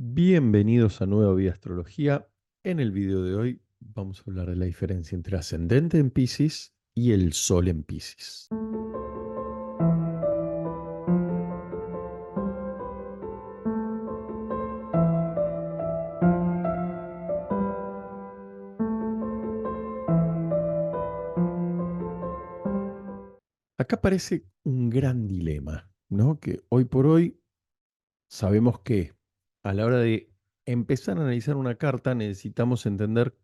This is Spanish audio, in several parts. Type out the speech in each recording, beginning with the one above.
Bienvenidos a Nueva Vida Astrología. En el video de hoy vamos a hablar de la diferencia entre ascendente en Piscis y el Sol en Piscis. Acá aparece un gran dilema, ¿no? Que hoy por hoy sabemos que a la hora de empezar a analizar una carta necesitamos entender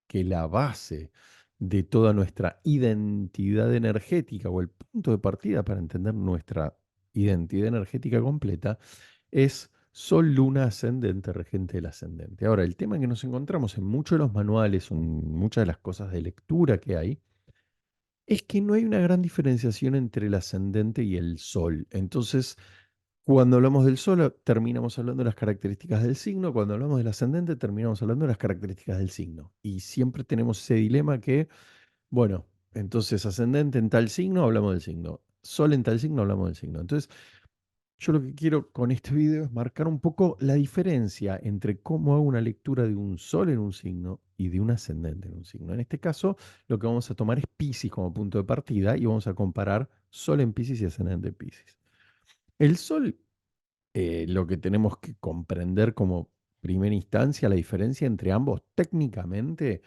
que la base de toda nuestra identidad energética o el punto de partida para entender nuestra identidad energética completa es Sol, Luna, Ascendente, Regente del Ascendente. Ahora, el tema en que nos encontramos en muchos de los manuales, en muchas de las cosas de lectura que hay, es que no hay una gran diferenciación entre el ascendente y el Sol. Entonces, cuando hablamos del Sol, terminamos hablando de las características del signo. Cuando hablamos del ascendente, terminamos hablando de las características del signo. Y siempre tenemos ese dilema que, bueno, entonces ascendente en tal signo, hablamos del signo. Sol en tal signo, hablamos del signo. Entonces, yo lo que quiero con este video es marcar un poco la diferencia entre cómo hago una lectura de un Sol en un signo y de un ascendente en un signo. En este caso, lo que vamos a tomar es Piscis como punto de partida y vamos a comparar Sol en Piscis y ascendente en Piscis. El Sol, lo que tenemos que comprender como primera instancia, la diferencia entre ambos técnicamente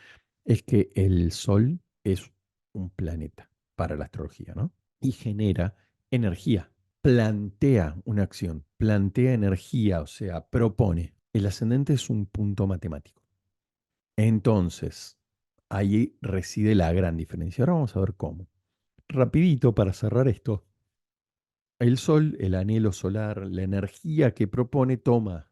es que el Sol es un planeta para la astrología, ¿no? Y genera energía, plantea una acción, plantea energía, o sea, propone. El ascendente es un punto matemático. Entonces, ahí reside la gran diferencia. Ahora vamos a ver cómo. Rapidito para cerrar esto. El Sol, el anhelo solar, la energía que propone, toma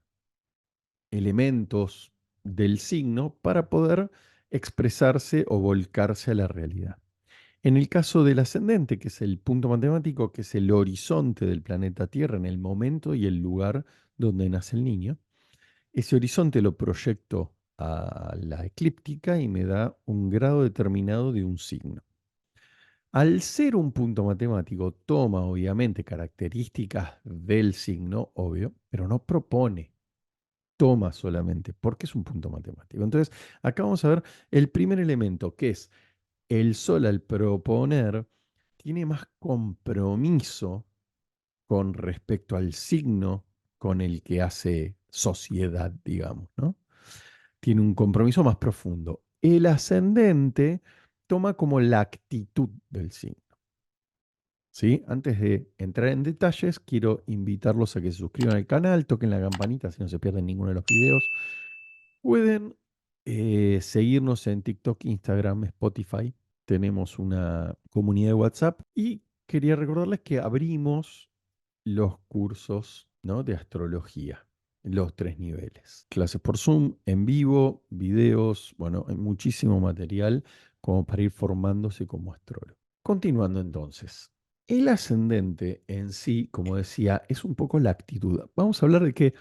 elementos del signo para poder expresarse o volcarse a la realidad. En el caso del ascendente, que es el punto matemático, que es el horizonte del planeta Tierra en el momento y el lugar donde nace el niño, ese horizonte lo proyecto a la eclíptica y me da un grado determinado de un signo. Al ser un punto matemático, toma obviamente características del signo, obvio, pero no propone, toma solamente, porque es un punto matemático. Entonces, acá vamos a ver el primer elemento, que es el Sol al proponer, tiene más compromiso con respecto al signo con el que hace sociedad, digamos, ¿no? Tiene un compromiso más profundo. El ascendente toma como la actitud del signo. ¿Sí? Antes de entrar en detalles, quiero invitarlos a que se suscriban al canal, toquen la campanita si no se pierden ninguno de los videos. Pueden seguirnos en TikTok, Instagram, Spotify. Tenemos una comunidad de WhatsApp y quería recordarles que abrimos los cursos, ¿no?, de astrología, los 3 niveles. Clases por Zoom, en vivo, videos, bueno, hay muchísimo material como para ir formándose como astrólogo. Continuando entonces. El ascendente en sí, como decía, es un poco la actitud. Vamos a hablar de que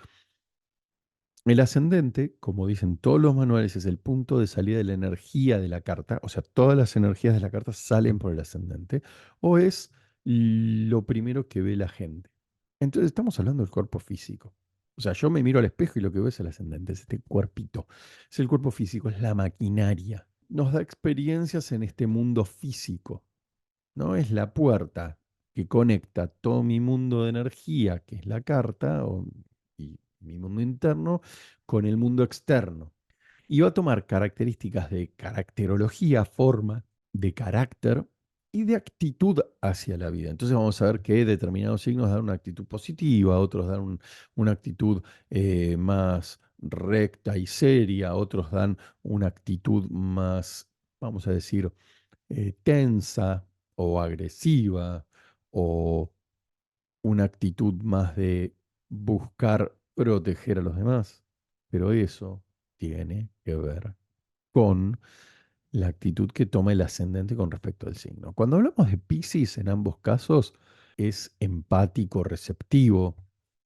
el ascendente, como dicen todos los manuales, es el punto de salida de la energía de la carta, o sea, todas las energías de la carta salen por el ascendente, o es lo primero que ve la gente. Entonces estamos hablando del cuerpo físico. O sea, yo me miro al espejo y lo que veo es el ascendente, es este cuerpito. Es el cuerpo físico, es la maquinaria. Nos da experiencias en este mundo físico, ¿no? Es la puerta que conecta todo mi mundo de energía, que es la carta, y mi mundo interno, con el mundo externo. Y va a tomar características de caracterología, forma, de carácter y de actitud hacia la vida. Entonces vamos a ver que determinados signos dan una actitud positiva, otros dan una actitud más recta y seria, otros dan una actitud más, vamos a decir, tensa o agresiva o una actitud más de buscar proteger a los demás. Pero eso tiene que ver con la actitud que toma el ascendente con respecto al signo. Cuando hablamos de Piscis, en ambos casos, es empático, receptivo,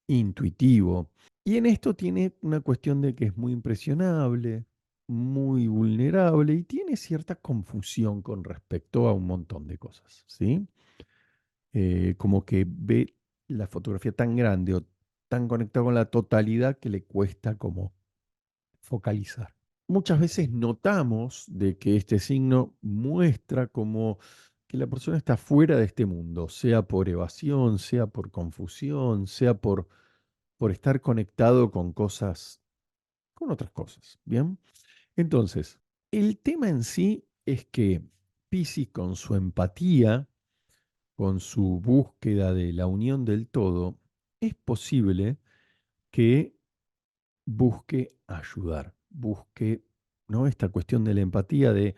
intuitivo. Y en esto tiene una cuestión de que es muy impresionable, muy vulnerable y tiene cierta confusión con respecto a un montón de cosas, ¿sí? Como que ve la fotografía tan grande o tan conectado con la totalidad que le cuesta como focalizar. Muchas veces notamos de que este signo muestra como que la persona está fuera de este mundo, sea por evasión, sea por confusión, sea por estar conectado con cosas, con otras cosas. Bien, entonces, el tema en sí es que Piscis con su empatía, con su búsqueda de la unión del todo, es posible que busque ayudar, busque, ¿no? Esta cuestión de la empatía de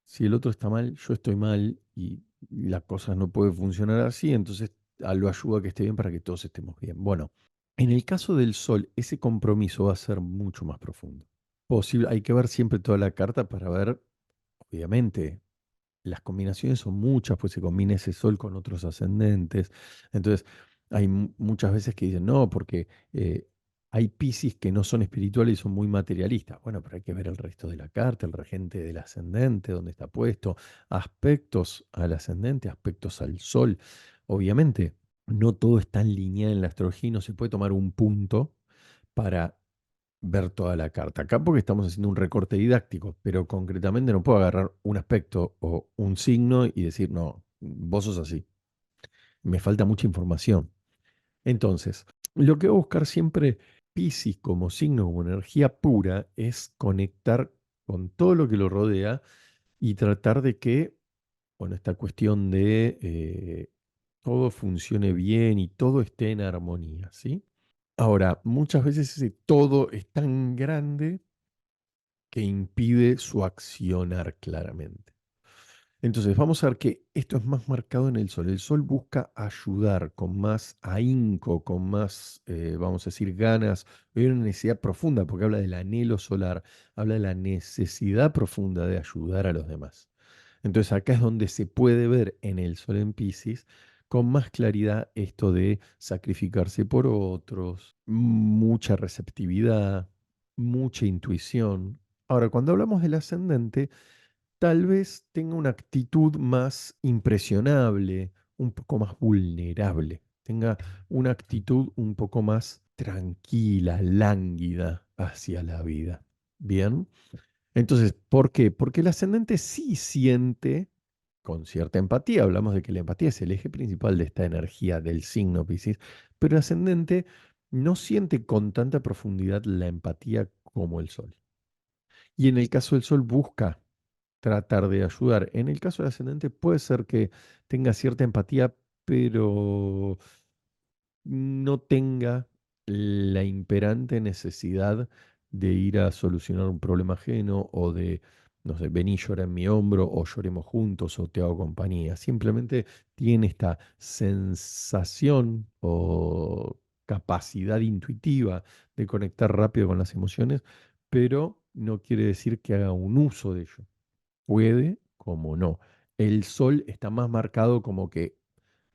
si el otro está mal, yo estoy mal y la cosa no puede funcionar así, entonces lo ayuda a que esté bien para que todos estemos bien. Bueno, en el caso del sol, ese compromiso va a ser mucho más profundo. Posible, hay que ver siempre toda la carta para ver, obviamente, las combinaciones son muchas, pues se combina ese sol con otros ascendentes. Entonces, hay muchas veces que dicen, no, porque hay Piscis que no son espirituales y son muy materialistas. Bueno, pero hay que ver el resto de la carta, el regente del ascendente, dónde está puesto, aspectos al ascendente, aspectos al sol. Obviamente, no todo está en línea en la astrología, y no se puede tomar un punto para ver toda la carta. Acá porque estamos haciendo un recorte didáctico, pero concretamente no puedo agarrar un aspecto o un signo y decir, no, vos sos así. Me falta mucha información. Entonces, lo que voy a buscar siempre, Piscis como signo, como energía pura, es conectar con todo lo que lo rodea y tratar de que, bueno, esta cuestión de todo funcione bien y todo esté en armonía, ¿sí? Ahora, muchas veces ese todo es tan grande que impide su accionar claramente. Entonces, vamos a ver que esto es más marcado en el sol. El sol busca ayudar con más ahínco, con más, vamos a decir, ganas. Hay una necesidad profunda, porque habla del anhelo solar, habla de la necesidad profunda de ayudar a los demás. Entonces, acá es donde se puede ver en el sol en Piscis con más claridad esto de sacrificarse por otros, mucha receptividad, mucha intuición. Ahora, cuando hablamos del ascendente, tal vez tenga una actitud más impresionable, un poco más vulnerable, tenga una actitud un poco más tranquila, lánguida hacia la vida. Bien, entonces, ¿por qué? Porque el ascendente sí siente con cierta empatía, hablamos de que la empatía es el eje principal de esta energía del signo Piscis, pero el ascendente no siente con tanta profundidad la empatía como el sol. Y en el caso del sol busca tratar de ayudar. En el caso del ascendente puede ser que tenga cierta empatía, pero no tenga la imperante necesidad de ir a solucionar un problema ajeno o de, no sé, vení, llora en mi hombro o lloremos juntos o te hago compañía. Simplemente tiene esta sensación o capacidad intuitiva de conectar rápido con las emociones, pero no quiere decir que haga un uso de ello. Puede, como no. El sol está más marcado como que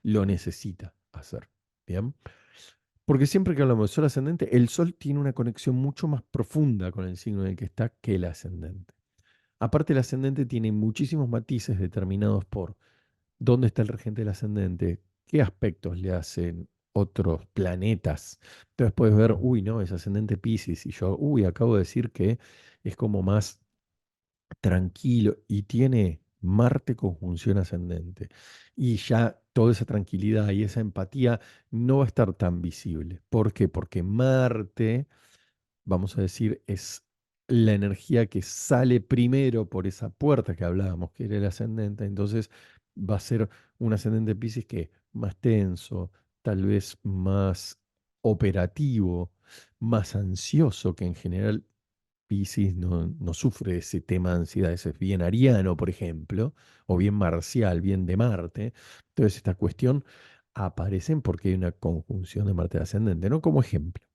lo necesita hacer. ¿Bien? Porque siempre que hablamos de sol ascendente, el sol tiene una conexión mucho más profunda con el signo en el que está que el ascendente. Aparte, el ascendente tiene muchísimos matices determinados por dónde está el regente del ascendente, qué aspectos le hacen otros planetas. Entonces puedes ver, uy, no, es ascendente Piscis, y yo, uy, acabo de decir que es como más tranquilo y tiene Marte conjunción ascendente. Y ya toda esa tranquilidad y esa empatía no va a estar tan visible. ¿Por qué? Porque Marte, vamos a decir, es la energía que sale primero por esa puerta que hablábamos, que era el ascendente. Entonces va a ser un ascendente Piscis que más tenso, tal vez más operativo, más ansioso, que en general Piscis no sufre ese tema de ansiedad, ese es bien ariano, por ejemplo, o bien marcial, bien de Marte. Entonces, esta cuestión aparecen porque hay una conjunción de Marte ascendente, ¿no? Como ejemplo.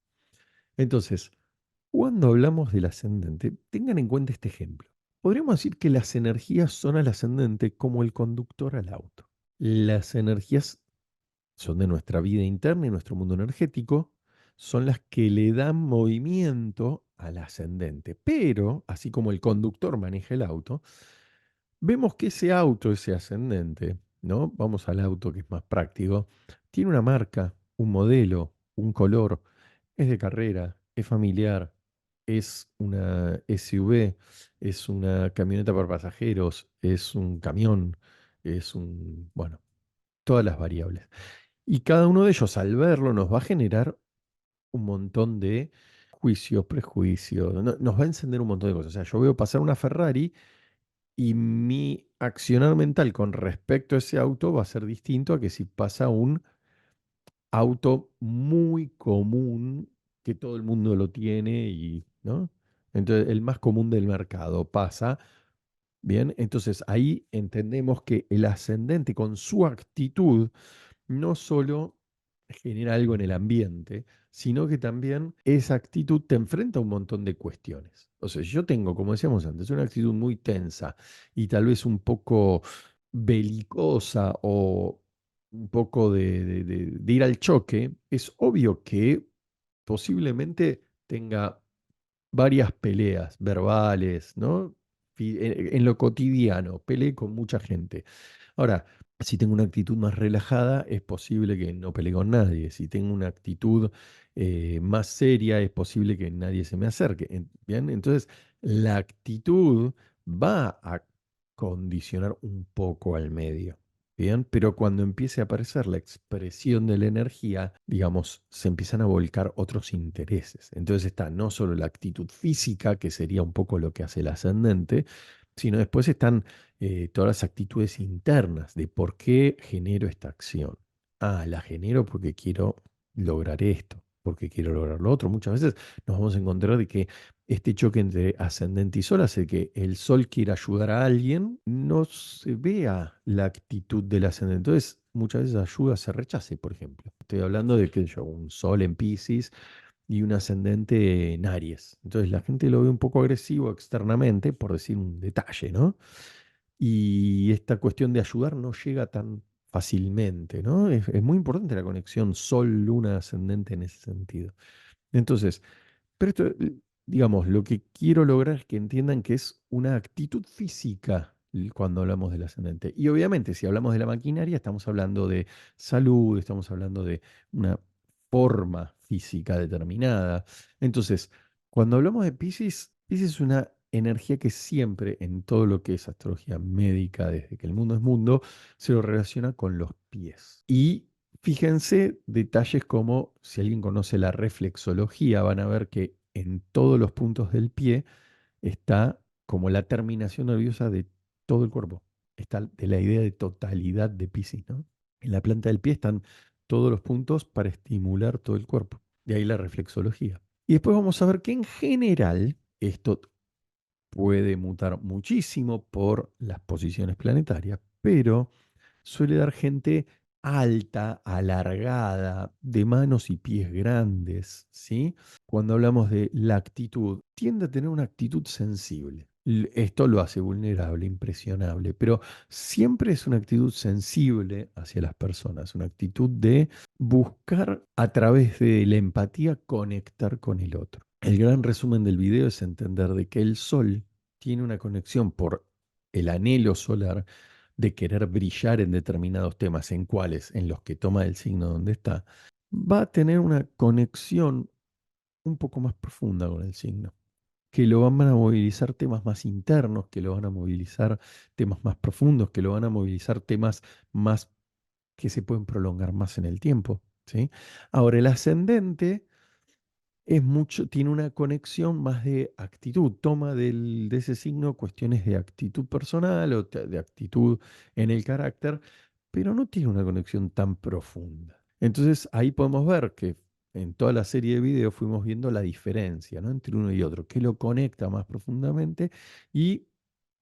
Entonces, cuando hablamos del ascendente, tengan en cuenta este ejemplo. Podríamos decir que las energías son al ascendente como el conductor al auto. Las energías son de nuestra vida interna y nuestro mundo energético, son las que le dan movimiento al ascendente. Pero, así como el conductor maneja el auto, vemos que ese auto, ese ascendente, ¿no? Vamos al auto que es más práctico, tiene una marca, un modelo, un color. Es de carrera, es familiar, es una SUV, es una camioneta para pasajeros, es un camión, bueno, todas las variables. Y cada uno de ellos, al verlo, nos va a generar un montón de juicios, prejuicios, nos va a encender un montón de cosas. O sea, yo veo pasar una Ferrari y mi accionar mental con respecto a ese auto va a ser distinto a que si pasa un auto muy común que todo el mundo lo tiene y, ¿no? Entonces, el más común del mercado pasa, ¿bien? Entonces, ahí entendemos que el ascendente con su actitud no solo genera algo en el ambiente, sino que también esa actitud te enfrenta a un montón de cuestiones. O sea, si yo tengo, como decíamos antes, una actitud muy tensa y tal vez un poco belicosa o un poco de ir al choque, es obvio que posiblemente tenga varias peleas verbales, ¿no? En lo cotidiano, peleé con mucha gente. Ahora, si tengo una actitud más relajada, es posible que no pelee con nadie. Si tengo una actitud más seria, es posible que nadie se me acerque. ¿Bien? Entonces, la actitud va a condicionar un poco al medio. Bien, pero cuando empiece a aparecer la expresión de la energía, digamos, se empiezan a volcar otros intereses. Entonces está no solo la actitud física, que sería un poco lo que hace el ascendente, sino después están todas las actitudes internas de por qué genero esta acción. Ah, la genero porque quiero lograr esto, porque quiero lograr lo otro. Muchas veces nos vamos a encontrar de que este choque entre ascendente y sol hace que el sol quiera ayudar a alguien, no se vea la actitud del ascendente. Entonces, muchas veces ayuda se rechace, por ejemplo. Estoy hablando de que yo, un sol en Piscis y un ascendente en Aries. Entonces, la gente lo ve un poco agresivo externamente, por decir un detalle, ¿no? Y esta cuestión de ayudar no llega tan fácilmente, ¿no? Es muy importante la conexión sol-luna ascendente en ese sentido. Entonces, pero esto, digamos, lo que quiero lograr es que entiendan que es una actitud física cuando hablamos del ascendente. Y obviamente, si hablamos de la maquinaria, estamos hablando de salud, estamos hablando de una forma física determinada. Entonces, cuando hablamos de Pisces, Pisces es una energía que siempre en todo lo que es astrología médica, desde que el mundo es mundo, se lo relaciona con los pies. Y fíjense detalles como, si alguien conoce la reflexología, van a ver que en todos los puntos del pie está como la terminación nerviosa de todo el cuerpo. Está de la idea de totalidad de Piscis, ¿no? En la planta del pie están todos los puntos para estimular todo el cuerpo. De ahí la reflexología. Y después vamos a ver que en general esto puede mutar muchísimo por las posiciones planetarias, pero suele dar gente alta, alargada, de manos y pies grandes, ¿sí? Cuando hablamos de la actitud, tiende a tener una actitud sensible. Esto lo hace vulnerable, impresionable, pero siempre es una actitud sensible hacia las personas, una actitud de buscar a través de la empatía conectar con el otro. El gran resumen del video es entender de que el sol tiene una conexión por el anhelo solar de querer brillar en determinados temas, en cuáles, en los que toma el signo donde está, va a tener una conexión un poco más profunda con el signo, que lo van a movilizar temas más internos, que lo van a movilizar temas más profundos, que lo van a movilizar temas más que se pueden prolongar más en el tiempo, ¿sí? Ahora, el ascendente es mucho, tiene una conexión más de actitud, toma de ese signo cuestiones de actitud personal o de actitud en el carácter, pero no tiene una conexión tan profunda. Entonces ahí podemos ver que en toda la serie de videos fuimos viendo la diferencia, ¿no? Entre uno y otro, qué lo conecta más profundamente y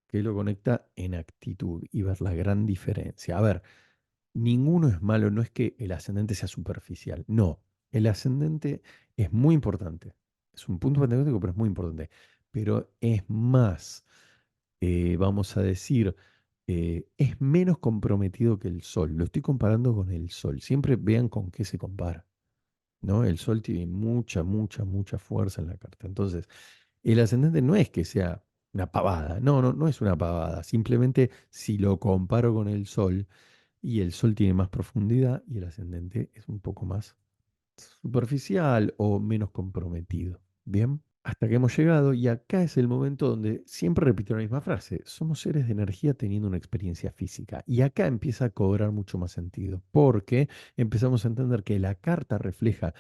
qué lo conecta en actitud y ver la gran diferencia. A ver, ninguno es malo, no es que el ascendente sea superficial, no, el ascendente es muy importante, es un punto matemático, pero es muy importante, pero es más, vamos a decir, es menos comprometido que el sol, lo estoy comparando con el sol, siempre vean con qué se compara, ¿no? El sol tiene mucha, mucha, mucha fuerza en la carta, entonces el ascendente no es que sea una pavada, no, no, no es una pavada, simplemente si lo comparo con el sol, y el sol tiene más profundidad y el ascendente es un poco más. superficial o menos comprometido. Bien, hasta que hemos llegado y acá es el momento donde siempre repito la misma frase, somos seres de energía teniendo una experiencia física. Y acá empieza a cobrar mucho más sentido, porque empezamos a entender que la carta refleja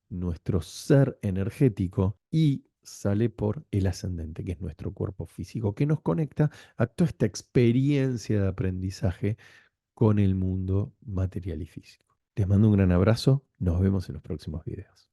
nuestro ser energético y sale por el ascendente, que es nuestro cuerpo físico, que nos conecta a toda esta experiencia de aprendizaje con el mundo material y físico. Les mando un gran abrazo, nos vemos en los próximos videos.